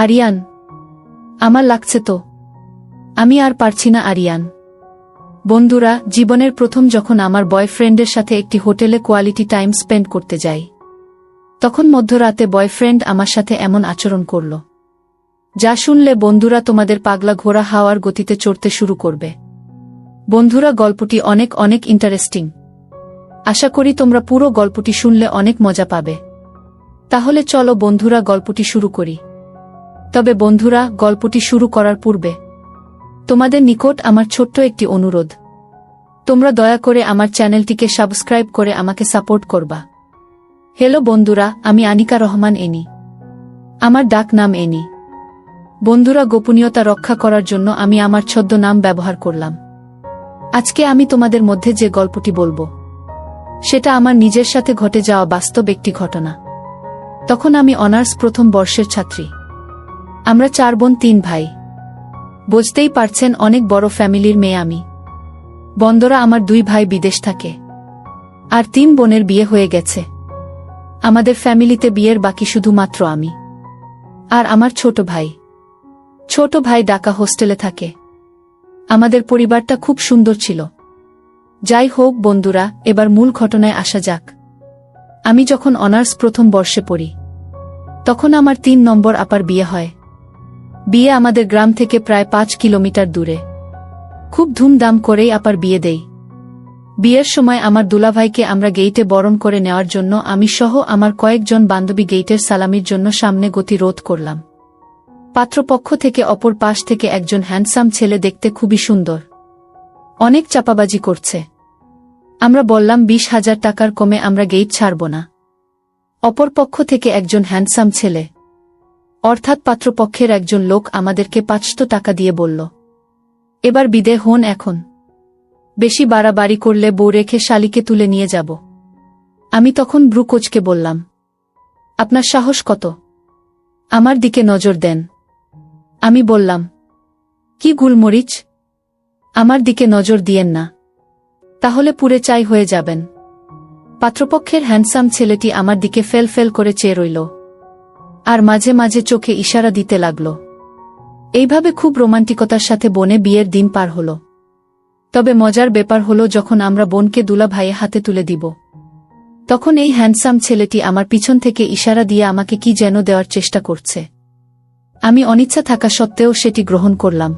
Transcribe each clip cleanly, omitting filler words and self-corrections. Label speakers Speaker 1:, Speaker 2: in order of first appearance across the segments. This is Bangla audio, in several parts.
Speaker 1: আরিয়ান, আমার লাগছে তো। আমি আর পারছি না আরিয়ান। বন্ধুরা, জীবনের প্রথম যখন আমার বয়ফ্রেন্ডের সাথে একটি হোটেলে কোয়ালিটি টাইম স্পেন্ড করতে যাই, তখন মধ্যরাতে বয়ফ্রেন্ড আমার সাথে এমন আচরণ করল, যা শুনলে বন্ধুরা তোমাদের পাগলা ঘোড়া হাওয়ার গতিতে চড়তে শুরু করবে। বন্ধুরা, গল্পটি অনেক অনেক ইন্টারেস্টিং। আশা করি তোমরা পুরো গল্পটি শুনলে অনেক মজা পাবে। তাহলে চলো বন্ধুরা, গল্পটি শুরু করি। তবে বন্ধুরা, গল্পটি শুরু করার পূর্বে তোমাদের নিকট আমার ছোট্ট একটি অনুরোধ। তোমরা দয়া করে আমার চ্যানেলটিকে সাবস্ক্রাইব করে আমাকে সাপোর্ট করবা। হ্যালো বন্ধুরা, আমি আনিকা রহমান এনি। আমার ডাক নাম এনি। বন্ধুরা, গোপনীয়তা রক্ষা করার জন্য আমি আমার ছদ্মনাম ব্যবহার করলাম। আজকে আমি তোমাদের মধ্যে যে গল্পটি বলবো, সেটা আমার নিজের সাথে ঘটে যাওয়া বাস্তব একটি ঘটনা। তখন আমি অনার্স প্রথম বর্ষের ছাত্রী। আমরা 4 বোন 3 ভাই। বুঝতেই পারছেন, অনেক বড় ফ্যামিলির মেয়ে আমি। বন্ধুরা, আমার 2 ভাই বিদেশ থাকে, আর 3 বোনের বিয়ে হয়ে গেছে। আমাদের ফ্যামিলিতে বিয়ের বাকি শুধুমাত্র আমি আর আমার ছোট ভাই। ছোট ভাই ঢাকা হোস্টেলে থাকে। আমাদের পরিবারটা খুব সুন্দর ছিল। যাই হোক বন্ধুরা, এবার মূল ঘটনায় আসা যাক। আমি যখন অনার্স প্রথম বর্ষে পড়ি, তখন আমার 3 নম্বর আপার বিয়ে হয়। বিয়ে আমাদের গ্রাম থেকে প্রায় 5 কিলোমিটার দূরে। খুব ধুমধাম করেই আপার বিয়ে দেই। বিয়ের সময় আমার দুলাভাইকে আমরা গেইটে বরণ করে নেওয়ার জন্য আমি সহ আমার কয়েকজন বান্ধবী গেইটের সালামির জন্য সামনে গতিরোধ করলাম। পাত্রপক্ষ থেকে অপর পাশ থেকে একজন হ্যান্ডসাম ছেলে, দেখতে খুবই সুন্দর, অনেক চাপাবাজি করছে। আমরা বললাম 20,000 টাকার কমে আমরা গেইট ছাড়ব না। অপর পক্ষ থেকে একজন হ্যান্ডসাম ছেলে, অর্থাৎ পাত্রপক্ষের একজন লোক, আমাদেরকে 500 টাকা দিয়ে বলল, এবার বিদে হন এখন। বেশি বাড়াবাড়ি করলে বউ রেখে শালিকে তুলে নিয়ে যাব। আমি তখন ব্রু কোচকে বললাম, আপনার সাহস কত? আমার দিকে নজর দেন। আমি বললাম, কি গুলমরিচ, আমার দিকে নজর দিয়েন না, তাহলে পুড়ে চাই হয়ে যাবেন। পাত্রপক্ষের হ্যান্ডসাম ছেলেটি আমার দিকে ফেল ফেল করে চেয়ে রইল, আর মাঝে মাঝে চোখে ইশারা দিতে লাগল। এইভাবে খুব রোমান্টিকতার সাথে বোনে বিয়ের দিন পার হল। তবে মজার ব্যাপার হলো, যখন আমরা বোনকে দুলা ভাইয়ে হাতে তুলে দিব, তখন এই হ্যান্ডসাম ছেলেটি আমার পিছন থেকে ইশারা দিয়ে আমাকে কি যেন দেওয়ার চেষ্টা করছে। আমি অনিচ্ছা থাকা সত্ত্বেও সেটি গ্রহণ করলাম।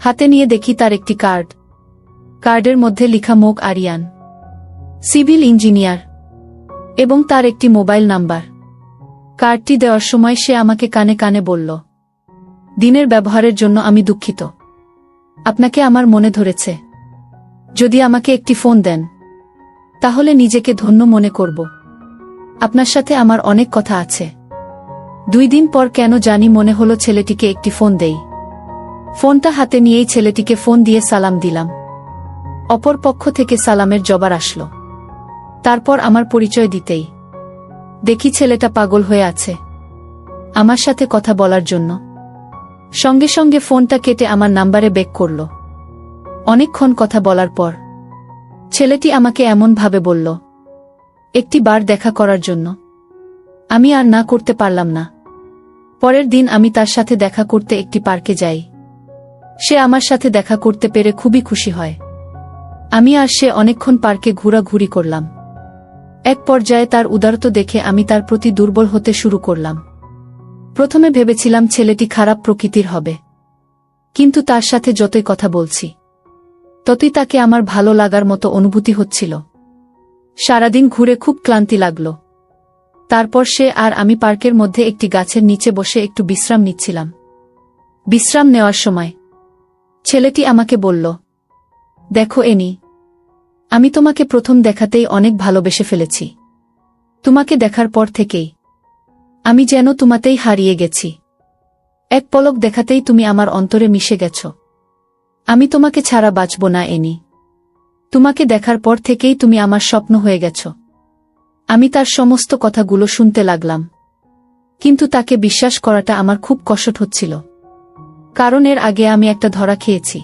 Speaker 1: হাতে নিয়ে দেখি তার একটি কার্ড। কার্ডের মধ্যে লেখা মুখ আরিয়ান, সিভিল ইঞ্জিনিয়ার, এবং তার একটি মোবাইল নাম্বার। কার্ডটি দেওয়ার সময় সে আমাকে কানে কানে বলল, দিনের ব্যবহারের জন্য আমি দুঃখিত। আপনাকে আমার মনে ধরেছে। যদি আমাকে একটি ফোন দেন, তাহলে নিজেকে ধন্য মনে করব। আপনার সাথে আমার অনেক কথা আছে। 2 দিন পর কেন জানি মনে হলো ছেলেটিকে একটি ফোন দেই। ফোনটা হাতে নিয়েই ছেলেটিকে ফোন দিয়ে সালাম দিলাম। অপর পক্ষ থেকে সালামের জবাব আসলো। তারপর আমার পরিচয় দিতেই দেখি ছেলেটা পাগল হয়ে আছে আমার সাথে কথা বলার জন্য। সঙ্গে সঙ্গে ফোনটা কেটে আমার নাম্বারে ব্যাক করল। অনেকক্ষণ কথা বলার পর ছেলেটি আমাকে এমন ভাবে বলল, একটি বার দেখা করার জন্য। আমি আর না করতে পারলাম না। পরের দিন আমি তার সাথে দেখা করতে একটি পার্কে যাই। সে আমার সাথে দেখা করতে পেরে খুবই খুশি হয়। আমি আর সে অনেকক্ষণ পার্কে ঘোরাঘুরি করলাম। এক পর্যায়ে তার উদারতা দেখে আমি তার প্রতি দুর্বল হতে শুরু করলাম। প্রথমে ভেবেছিলাম ছেলেটি খারাপ প্রকৃতির হবে, কিন্তু তার সাথে যতই কথা বলছি, ততই তাকে আমার ভালো লাগার মতো অনুভূতি হচ্ছিল। সারাদিন ঘুরে খুব ক্লান্তি লাগল। তারপর সে আর আমি পার্কের মধ্যে একটি গাছের নিচে বসে একটু বিশ্রাম নিচ্ছিলাম। বিশ্রাম নেওয়ার সময় ছেলেটি আমাকে বলল, দেখো এনি, আমি তোমাকে প্রথম দেখাতেই অনেক ভালোবেসে ফেলেছি। তোমাকে দেখার পর থেকেই আমি যেন তোমাতেই হারিয়ে গেছি। এক পলক দেখাতেই তুমি আমার অন্তরে মিশে গেছ। আমি তোমাকে ছাড়া বাঁচব না এনি। তোমাকে দেখার পর থেকেই তুমি আমার স্বপ্ন হয়ে গেছ। আমি তার সমস্ত কথাগুলো শুনতে লাগলাম, কিন্তু তাকে বিশ্বাস করাটা আমার খুব কষ্ট হচ্ছিল। কারণ এর আগে আমি একটা ধরা খেয়েছি,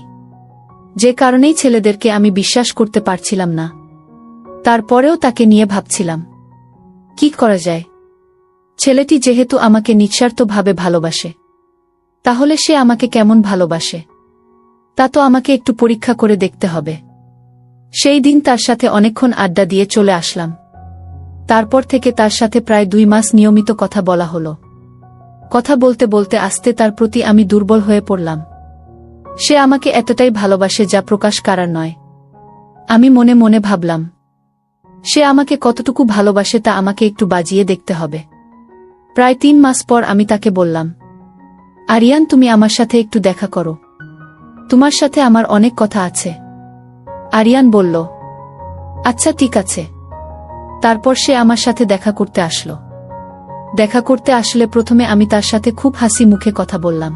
Speaker 1: যে কারণেই ছেলেদেরকে আমি বিশ্বাস করতে পারছিলাম না। তারপরেও তাকে নিয়ে ভাবছিলাম, কি করা যায়। ছেলেটি যেহেতু আমাকে নিঃস্বার্থভাবে ভালোবাসে, তাহলে সে আমাকে কেমন ভালোবাসে তা তো আমাকে একটু পরীক্ষা করে দেখতে হবে। সেই দিন তার সাথে অনেকক্ষণ আড্ডা দিয়ে চলে আসলাম। তারপর থেকে তার সাথে প্রায় 2 মাস নিয়মিত কথা বলা হলো। কথা বলতে বলতে আস্তে তার প্রতি আমি দুর্বল হয়ে পড়লাম। সে আমাকে এতটাই ভালোবাসে যা প্রকাশ করার নয়। আমি মনে মনে ভাবলাম, সে আমাকে কতটুকু ভালোবাসে তা আমাকে একটু বাজিয়ে দেখতে হবে। প্রায় 3 মাস পর আমি তাকে বললাম, আরিয়ান, তুমি আমার সাথে একটু দেখা করো, তোমার সাথে আমার অনেক কথা আছে। আরিয়ান বলল, আচ্ছা ঠিক আছে। তারপর সে আমার সাথে দেখা করতে আসলো। দেখা করতে আসলে প্রথমে আমি তার সাথে খুব হাসি মুখে কথা বললাম।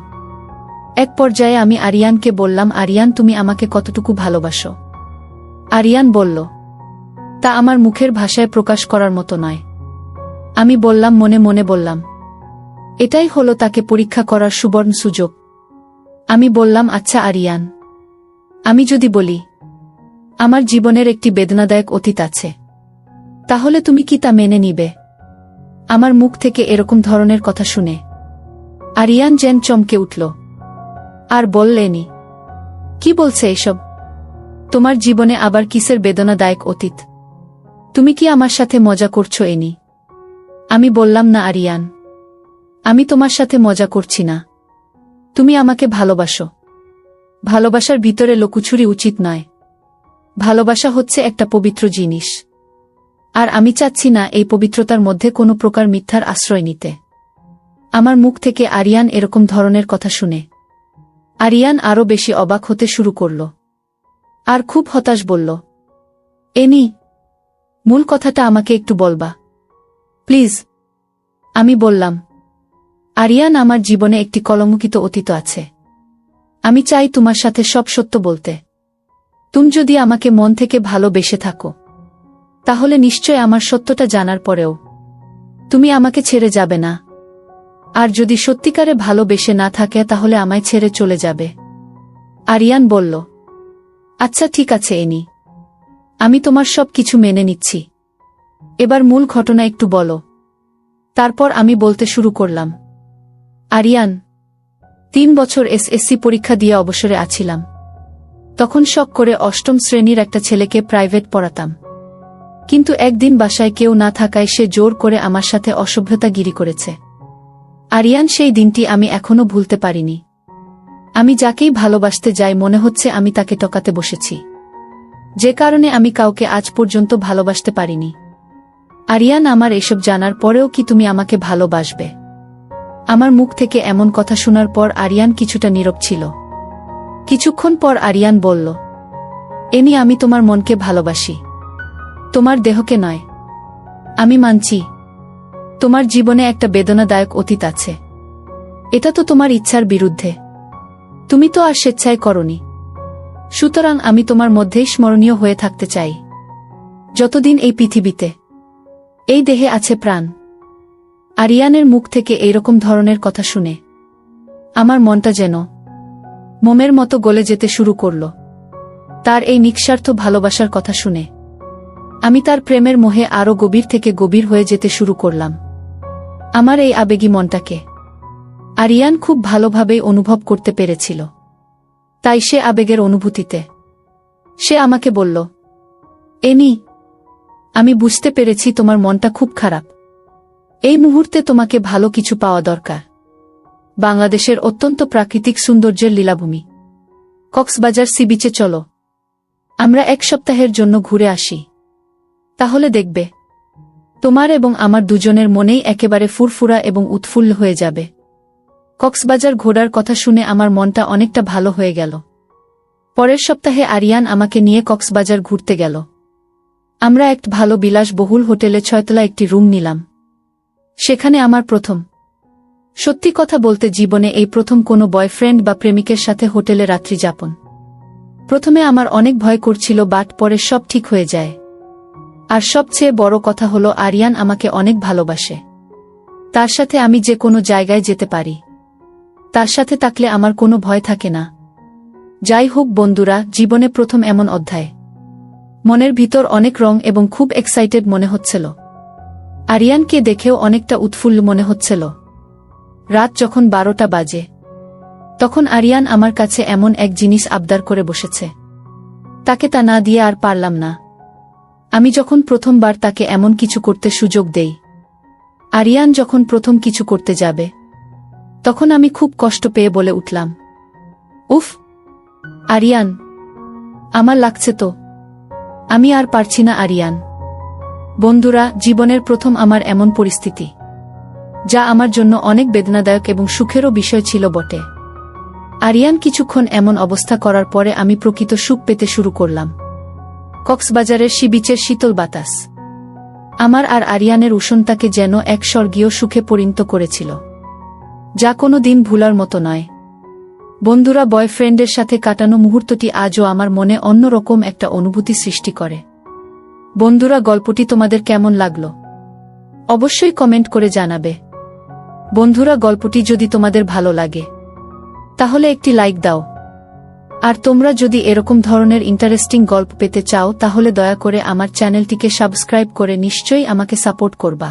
Speaker 1: এক পর্যায়ে আমি আরিয়ানকে বললাম, আরিয়ান, তুমি আমাকে কতটুকু ভালোবাসো? আরিয়ান বলল, তা আমার মুখের ভাষায় প্রকাশ করার মতো নয়। আমি বললাম, মনে মনে বললাম, এটাই হলো তাকে পরীক্ষা করার সুবর্ণ সুযোগ। আমি বললাম, আচ্ছা আরিয়ান, আমি যদি বলি আমার জীবনের একটি বেদনাদায়ক অতীত আছে, তাহলে তুমি কি তা মেনে নিবে? আমার মুখ থেকে এরকম ধরনের কথা শুনে আরিয়ান যেন চমকে উঠল আর বললেনি, কি বলছে এসব? তোমার জীবনে আবার কিসের বেদনাদায়ক অতীত? তুমি কি আমার সাথে মজা করছো এনি? আমি বললাম, না আরিয়ান, আমি তোমার সাথে মজা করছি না। তুমি আমাকে ভালোবাসো। ভালোবাসার ভিতরে লুকোচুরি উচিত নয়। ভালোবাসা হচ্ছে একটা পবিত্র জিনিস, আর আমি চাচ্ছি না এই পবিত্রতার মধ্যে কোনো প্রকার মিথ্যার আশ্রয় নিতে। আমার মুখ থেকে আরিয়ান এরকম ধরনের কথা শুনে আরিয়ান আরও বেশি অবাক হতে শুরু করল আর খুব হতাশ বলল, এনি, মূল কথাটা আমাকে একটু বলবা প্লিজ। আমি বললাম, আরিয়ান, আমার জীবনে একটি কলঙ্কিত অতীত আছে। আমি চাই তোমার সাথে সব সত্য বলতে। তুমি যদি আমাকে মন থেকে ভালোবেসে থাকো, তাহলে নিশ্চয় আমার সত্যটা জানার পরেও তুমি আমাকে ছেড়ে যাবে না। আর যদি সত্যিকারে ভালোবেসে না থাকে, তাহলে আমায় ছেড়ে চলে যাবে। আরিয়ান বলল, আচ্ছা ঠিক আছে এনি, আমি তোমার সব কিছু মেনে নিচ্ছি। এবার মূল ঘটনা একটু বলো। তারপর আমি বলতে শুরু করলাম, আরিয়ান, 3 বছর এসএসসি পরীক্ষা দিয়ে অবসরে আছিলাম। তখন শখ করে 8ম শ্রেণীর একটা ছেলেকে প্রাইভেট পড়াতাম। কিন্তু একদিন বাসায় কেউ না থাকায় সে জোর করে আমার সাথে অসভ্যতাগিরি করেছে। আরিয়ান, সেই দিনটি আমি এখনো ভুলতে পারিনি। আমি যাকেই ভালোবাসতে যাই, মনে হচ্ছে আমি তাকে টকাতে বসেছি, যে কারণে আমি কাউকে আজ পর্যন্ত ভালোবাসতে পারিনি। আরিয়ান, আমার এসব জানার পরেও কি তুমি আমাকে ভালোবাসবে? আমার মুখ থেকে এমন কথা শোনার পর আরিয়ান কিছুটা নীরব ছিল। কিছুক্ষণ পর আরিয়ান বলল, এনি, আমি তোমার মনকে ভালোবাসি, তোমার দেহকে নয়। আমি মানছি তোমার জীবনে একটা বেদনাদায়ক অতীত আছে। এটা তো তোমার ইচ্ছার বিরুদ্ধে। তুমি তো আর স্বেচ্ছায় করনি। সুতরাং আমি তোমার মধ্যেই স্মরণীয় হয়ে থাকতে চাই, যতদিন এই পৃথিবীতে, এই দেহে আছে প্রাণ। আরিয়ানের মুখ থেকে এইরকম ধরনের কথা শুনে আমার মনটা যেন মোমের মতো গলে যেতে শুরু করল। তার এই নিঃস্বার্থ ভালোবাসার কথা শুনে আমি তার প্রেমের মোহে আরও গভীর থেকে গভীর হয়ে যেতে শুরু করলাম। আমার এই আবেগী মনটাকে আরিয়ান খুব ভালোভাবেই অনুভব করতে পেরেছিল। তাই সে আবেগের অনুভূতিতে সে আমাকে বলল, এনি, আমি বুঝতে পেরেছি তোমার মনটা খুব খারাপ। এই মুহূর্তে তোমাকে ভালো কিছু পাওয়া দরকার। বাংলাদেশের অত্যন্ত প্রাকৃতিক সৌন্দর্যের লীলাভূমি কক্সবাজার সি বিচে চলো, আমরা 1 সপ্তাহের জন্য ঘুরে আসি। তাহলে দেখবে তোমার এবং আমার দুজনের মনেই একেবারে ফুরফুরা এবং উৎফুল্ল হয়ে যাবে। কক্সবাজার ঘোরার কথা শুনে আমার মনটা অনেকটা ভালো হয়ে গেল। পরের সপ্তাহে আরিয়ান আমাকে নিয়ে কক্সবাজার ঘুরতে গেল। আমরা এক ভালো বিলাসবহুল হোটেলে 6 তলা একটি রুম নিলাম। সেখানে আমার প্রথম, সত্যি কথা বলতে জীবনে এই প্রথম কোনো বয়ফ্রেন্ড বা প্রেমিকের সাথে হোটেলে রাত্রি যাপন। প্রথমে আমার অনেক ভয় করছিল, বাট পরে সব ঠিক হয়ে যায়। আর সবচেয়ে বড় কথা হলো আরিয়ান আমাকে অনেক ভালোবাসে। তার সাথে আমি যে কোনো জায়গায় যেতে পারি। তার সাথে থাকলে আমার কোনো ভয় থাকে না। যাই হোক বন্ধুরা, জীবনে প্রথম এমন অধ্যায়। মনের ভিতর অনেক রং এবং খুব এক্সাইটেড মনে হচ্ছিল। আরিয়ানকে দেখেও অনেকটা উৎফুল্ল মনে হচ্ছিল। রাত যখন 12টা বাজে, তখন আরিয়ান আমার কাছে এমন এক জিনিস আবদার করে বসেছে। তাকে তা না দিয়ে আর পারলাম না। আমি যখন প্রথমবার তাকে এমন কিছু করতে সুযোগ দেই, আরিয়ান যখন প্রথম কিছু করতে যাবে, তখন আমি খুব কষ্ট পেয়ে বলে উঠলাম, উফ আরিয়ান, আমার লাগছে তো, আমি আর পারছি না আরিয়ান। বন্ধুরা, জীবনের প্রথম আমার এমন পরিস্থিতি, যা আমার জন্য অনেক বেদনাদায়ক এবং সুখেরও বিষয় ছিল বটে। আরিয়ান কিছুক্ষণ এমন অবস্থা করার পরে আমি প্রকৃত সুখ পেতে শুরু করলাম। কক্সবাজারের সি বিচের শীতল বাতাস আমার আর আরিয়ানের উষ্ণতাকে যেন এক স্বর্গীয় সুখে পরিণত করেছিল, যা কোনো দিন ভুলার মতো নয়। বন্ধুরা, বয়ফ্রেন্ডের সাথে কাটানো মুহূর্তটি আজও আমার মনে অন্যরকম একটা অনুভূতি সৃষ্টি করে। বন্ধুরা, গল্পটি তোমাদের কেমন লাগলো অবশ্যই কমেন্ট করে জানাবে। বন্ধুরা, গল্পটি যদি তোমাদের ভালো লাগে তাহলে একটি লাইক দাও। আর তোমরা যদি এরকম ধরনের ইন্টারেস্টিং গল্প পেতে চাও তাহলে দয়া করে আমার চ্যানেলটিকে সাবস্ক্রাইব করে নিশ্চয়ই আমাকে সাপোর্ট করবা।